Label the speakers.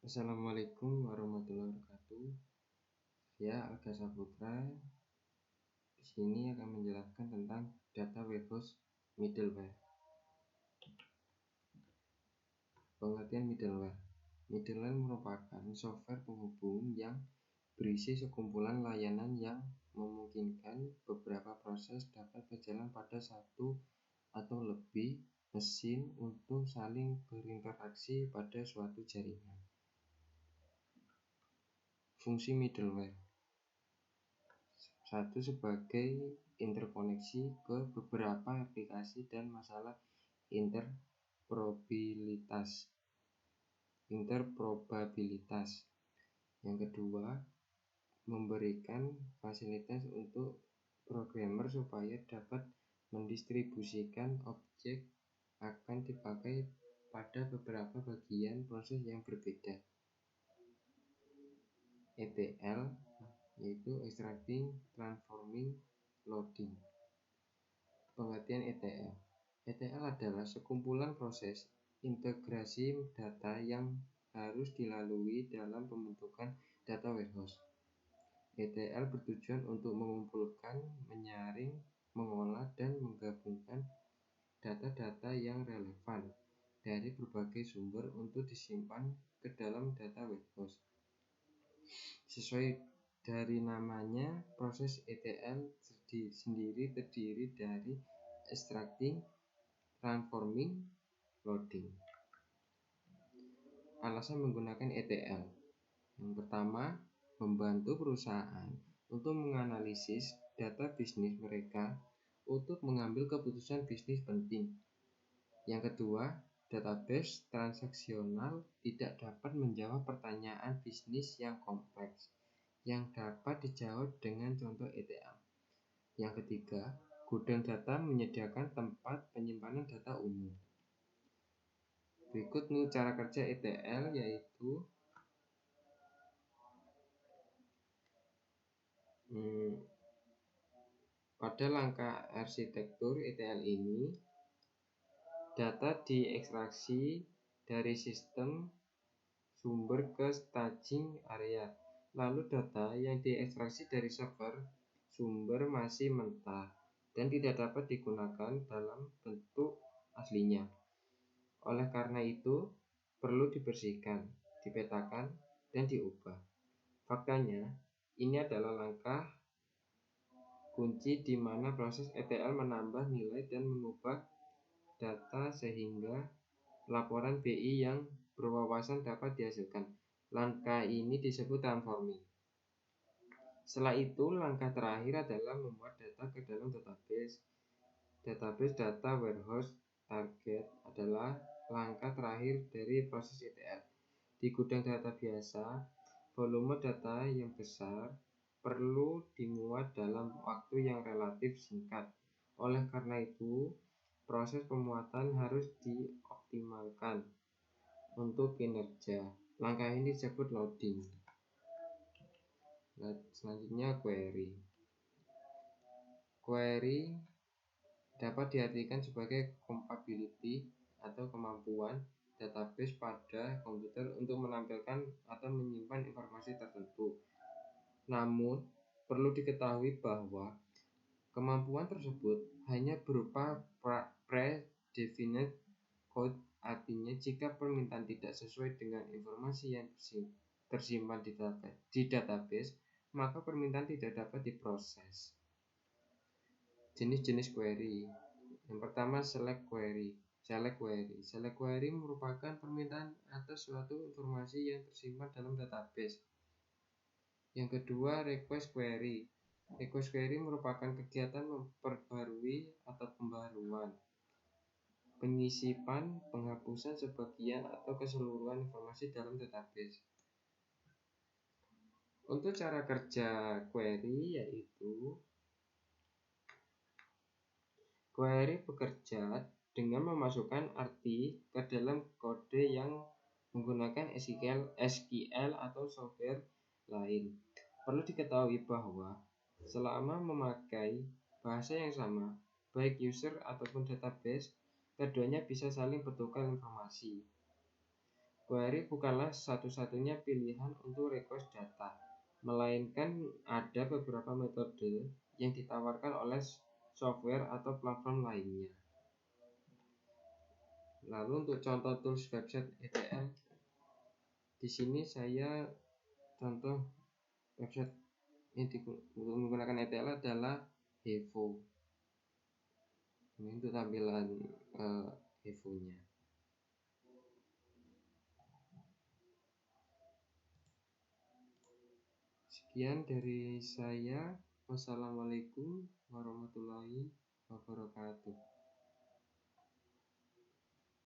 Speaker 1: Assalamualaikum warahmatullahi wabarakatuh. Saya Alga Saputra. Di sini akan menjelaskan tentang data warehouse middleware. Pengertian middleware. Middleware merupakan software penghubung yang berisi sekumpulan layanan yang memungkinkan beberapa proses dapat berjalan pada satu atau lebih mesin untuk saling berinteraksi pada suatu jaringan. Fungsi middleware. 1. Sebagai interkoneksi ke beberapa aplikasi dan masalah interpropabilitas. Yang kedua, memberikan fasilitas untuk programmer supaya dapat mendistribusikan objek akan dipakai pada beberapa bagian proses yang berbeda. ETL yaitu Extracting, Transforming, Loading. Pengertian ETL. ETL adalah sekumpulan proses integrasi data yang harus dilalui dalam pembentukan data warehouse. ETL bertujuan untuk mengumpulkan, menyaring, mengolah, dan menggabungkan data-data yang relevan dari berbagai sumber untuk disimpan ke dalam data warehouse. Sesuai dari namanya, proses ETL sendiri terdiri dari extracting, transforming, loading. Alasan menggunakan ETL. Yang pertama, membantu perusahaan untuk menganalisis data bisnis mereka untuk mengambil keputusan bisnis penting. Yang kedua, database transaksional tidak dapat menjawab pertanyaan bisnis yang kompleks yang dapat dijawab dengan contoh ETL. Yang ketiga, gudang data menyediakan tempat penyimpanan data umum. Berikut nih cara kerja ETL, yaitu pada langkah arsitektur ETL ini, data diekstraksi dari sistem sumber ke staging area. Lalu data yang diekstraksi dari server sumber masih mentah dan tidak dapat digunakan dalam bentuk aslinya. Oleh karena itu, perlu dibersihkan, dipetakan, dan diubah. Faktanya, ini adalah langkah kunci di mana proses ETL menambah nilai dan mengubah data sehingga laporan BI yang berwawasan dapat dihasilkan. Langkah ini disebut transforming. Setelah itu, langkah terakhir adalah membuat data ke dalam database. Database data warehouse target adalah langkah terakhir dari proses ETL. Di gudang data biasa, volume data yang besar perlu dimuat dalam waktu yang relatif singkat. Oleh karena itu, proses pemuatan harus dioptimalkan untuk kinerja. Langkah ini disebut loading. Selanjutnya, query. Query dapat diartikan sebagai compatibility atau kemampuan database pada komputer untuk menampilkan atau menyimpan informasi tertentu. Namun, perlu diketahui bahwa kemampuan tersebut hanya berupa pre-defined code. Artinya, jika permintaan tidak sesuai dengan informasi yang tersimpan di database, maka permintaan tidak dapat diproses. Jenis-jenis query. Yang pertama, select query. Select query merupakan permintaan atas suatu informasi yang tersimpan dalam database. Yang kedua, request query. Request query merupakan kegiatan memperbarui atau pembaruan, penyisipan, penghapusan sebagian atau keseluruhan informasi dalam database. Untuk cara kerja query, yaitu query bekerja dengan memasukkan arti ke dalam kode yang menggunakan SQL atau software lain. Perlu diketahui bahwa selama memakai bahasa yang sama, baik user ataupun database, keduanya bisa saling bertukar informasi. Query bukanlah satu-satunya pilihan untuk request data, melainkan ada beberapa metode yang ditawarkan oleh software atau platform lainnya. Lalu untuk contoh tools website ETL, di sini saya contoh website yang menggunakan ETL adalah Hevo. Ini untuk tampilan Hevo-nya. Sekian dari saya. Wassalamualaikum warahmatullahi wabarakatuh.